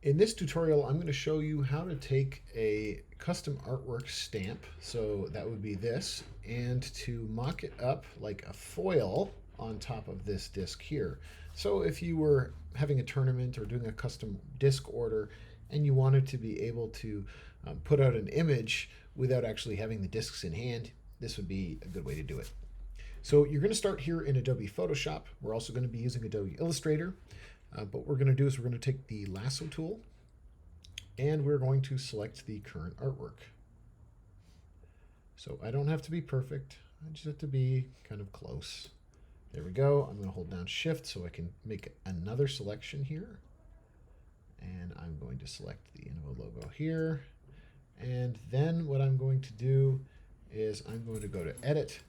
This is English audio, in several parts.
In this tutorial, I'm going to show you how to take a custom artwork stamp, so that would be this, and to mock it up like a foil on top of this disc here. So if you were having a tournament or doing a custom disc order and you wanted to be able to put out an image without actually having the discs in hand, this would be a good way to do it. So you're going to start here in Adobe Photoshop. We're also going to be using Adobe Illustrator. But what we're going to do is we're going to take the lasso tool and we're going to select the current artwork. So I don't have to be perfect. I just have to be kind of close. There we go. I'm going to hold down Shift so I can make another selection here. And I'm going to select the Invo logo here. And then what I'm going to do is I'm going to go to Edit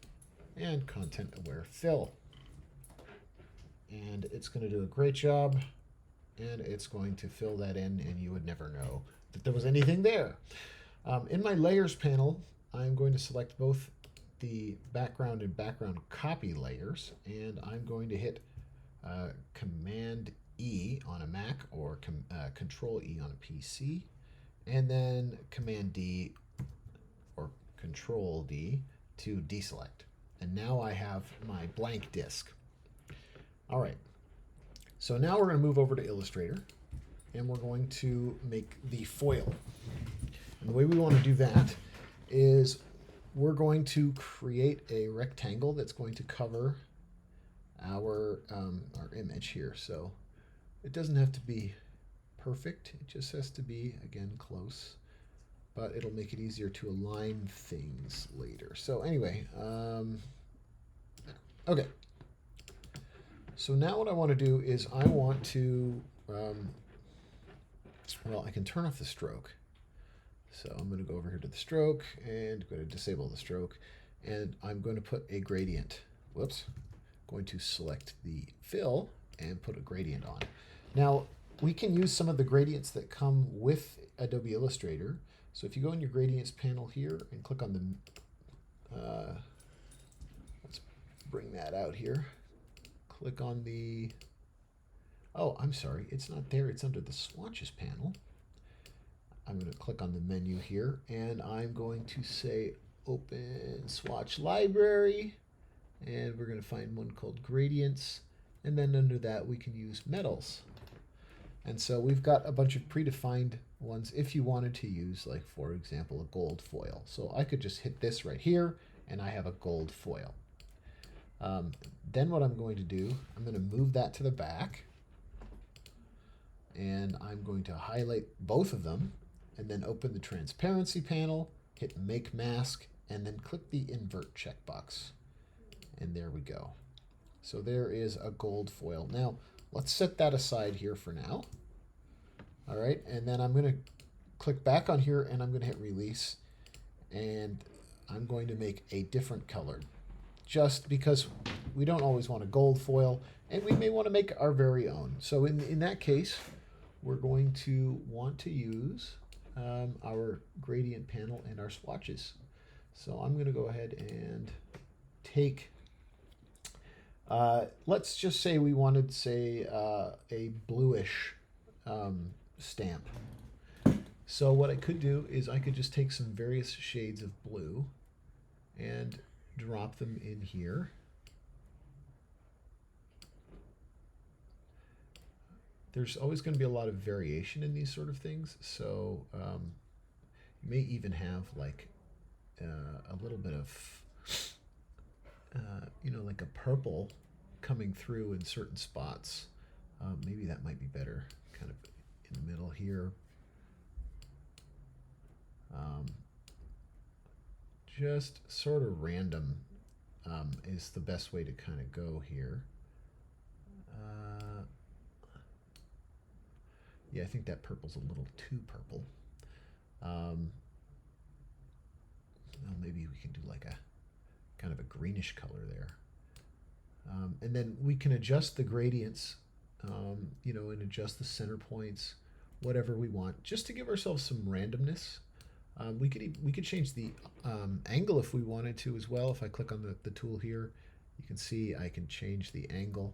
and Content Aware Fill. And it's going to do a great job, and it's going to fill that in, and you would never know that there was anything there. In my Layers panel, I'm going to select both the background and background copy layers, and I'm going to hit Command E on a Mac or Control E on a PC, and then Command D or Control D to deselect. And now I have my blank disk. All right, so now we're going to move over to Illustrator and we're going to make the foil. And the way we want to do that is we're going to create a rectangle that's going to cover our image here. So it doesn't have to be perfect, it just has to be, again, close, but it'll make it easier to align things later. So anyway, okay. So now what I want to do is I want to, well, I can turn off the stroke. So I'm going to go over here to the stroke and going to disable the stroke. And I'm going to put a gradient. Whoops. Going to select the fill and put a gradient on. Now, we can use some of the gradients that come with Adobe Illustrator. So if you go in your gradients panel here and click on the, let's bring that out here. Click on the, oh, I'm sorry, it's not there, it's under the swatches panel. I'm going to click on the menu here and I'm going to say open swatch library, and we're going to find one called gradients, and then under that we can use metals. And so we've got a bunch of predefined ones if you wanted to use, like, for example, a gold foil. So I could just hit this right here and I have a gold foil. Then what I'm going to do, I'm going to move that to the back, and I'm going to highlight both of them, and then open the transparency panel, hit Make Mask, and then click the Invert checkbox. And there we go. So there is a gold foil. Now, let's set that aside here for now. All right, and then I'm going to click back on here, and I'm going to hit Release, and I'm going to make a different color, just because we don't always want a gold foil, and we may want to make our very own. So in that case, we're going to want to use our gradient panel and our swatches. So I'm going to go ahead and take, let's just say we wanted, say, a bluish stamp. So what I could do is I could just take some various shades of blue and drop them in here. There's always going to be a lot of variation in these sort of things, so you may even have like a little bit of, you know, like a purple coming through in certain spots. Maybe that might be better, kind of in the middle here. Just sort of random is the best way to kind of go here. Yeah, I think that purple's a little too purple. Well, maybe we can do like a kind of a greenish color there. And then we can adjust the gradients, you know, and adjust the center points, whatever we want, just to give ourselves some randomness. We could change the angle if we wanted to as well. If I click on the tool here, you can see I can change the angle.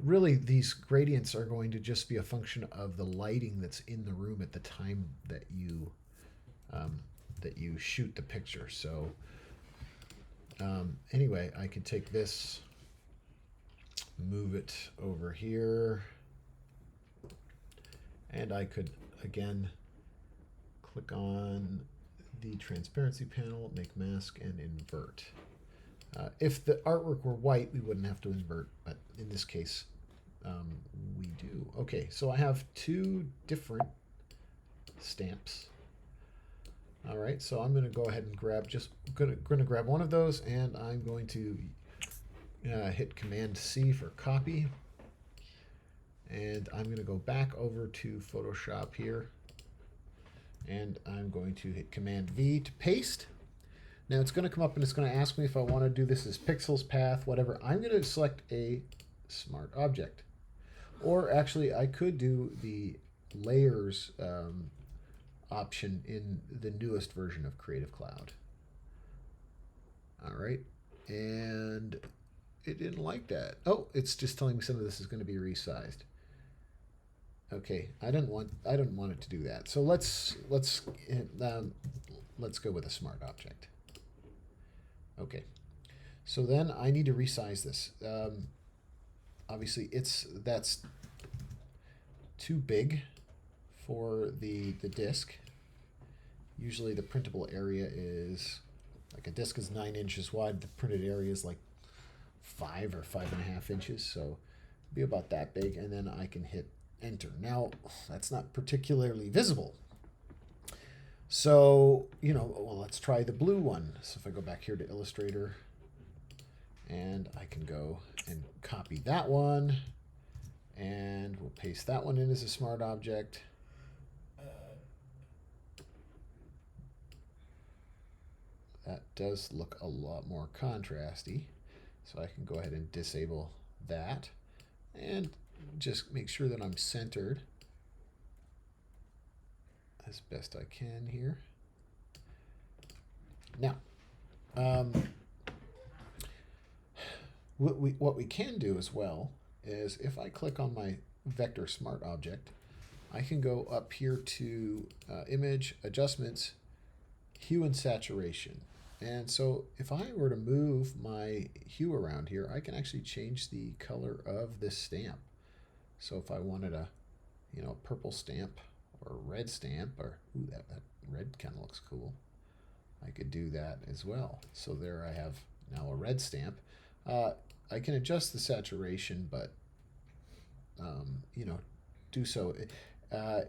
Really, these gradients are going to just be a function of the lighting that's in the room at the time that you shoot the picture. So anyway, I can take this, move it over here, and I could again click on the transparency panel, make mask, and invert. If the artwork were white, we wouldn't have to invert, but in this case, we do. Okay, so I have two different stamps. All right, so I'm going to go ahead and grab going to grab one of those, and I'm going to hit Command C for copy, and I'm going to go back over to Photoshop here, and I'm going to hit Command V to paste. Now it's going to come up and it's going to ask me if I want to do this as pixels, path, whatever. I'm going to select a smart object. Or actually, I could do the layers option in the newest version of Creative Cloud. All right. And it didn't like that. Oh, it's just telling me some of this is going to be resized. Okay, I didn't want it to do that. So let's go with a smart object. Okay, so then I need to resize this. Obviously, that's too big for the disk. Usually, the printable area is like a disk is 9 inches wide. The printed area is like 5 or 5.5 inches, so it'll be about that big. And then I can hit Enter. Now, that's not particularly visible. So, well, let's try the blue one. So if I go back here to Illustrator, and I can go and copy that one, and we'll paste that one in as a smart object. That does look a lot more contrasty. So I can go ahead and disable that, and just make sure that I'm centered as best I can here. Now, what we can do as well is if I click on my vector smart object, I can go up here to Image, Adjustments, Hue and Saturation. And so if I were to move my hue around here, I can actually change the color of this stamp. So if I wanted a purple stamp or a red stamp, or ooh, that red kind of looks cool, I could do that as well. So there I have now a red stamp. I can adjust the saturation, but do so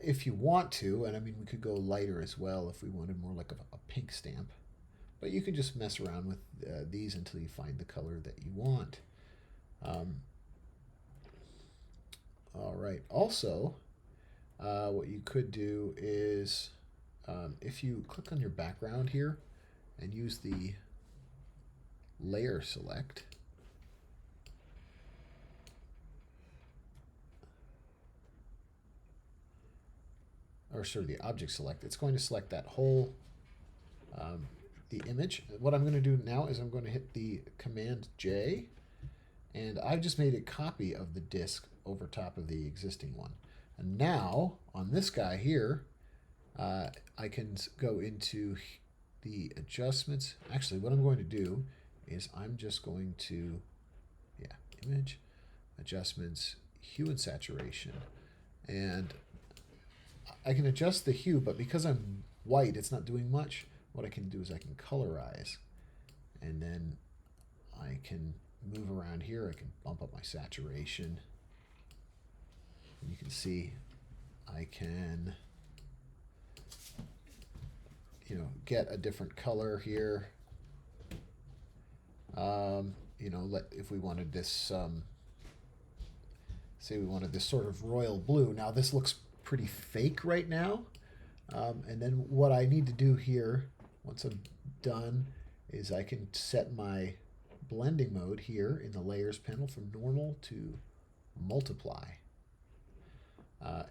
if you want to. And I mean, we could go lighter as well if we wanted more like a pink stamp. But you can just mess around with these until you find the color that you want. All right. Also, what you could do is if you click on your background here and use the layer select, or sorry, the object select, it's going to select that whole the image. What I'm going to do now is I'm going to hit the Command J, and I've just made a copy of the disk over top of the existing one. And now on this guy here, I can go into the adjustments. Actually, what I'm going to do is I'm just going to, Image, Adjustments, Hue and Saturation. And I can adjust the hue, but because I'm white, it's not doing much. What I can do is I can colorize, and then I can move around here. I can bump up my saturation. And you can see I can get a different color here. If we wanted this, say we wanted this sort of royal blue. Now this looks pretty fake right now. And then what I need to do here, once I'm done, is I can set my blending mode here in the layers panel from normal to multiply.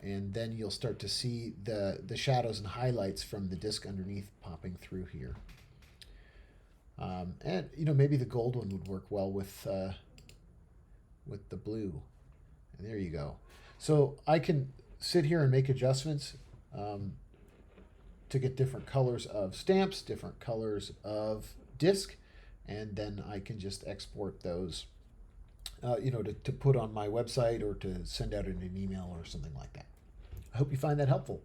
And then you'll start to see the shadows and highlights from the disk underneath popping through here. And maybe the gold one would work well with the blue. And there you go. So I can sit here and make adjustments to get different colors of stamps, different colors of disc, and then I can just export those, to put on my website or to send out in an email or something like that. I hope you find that helpful.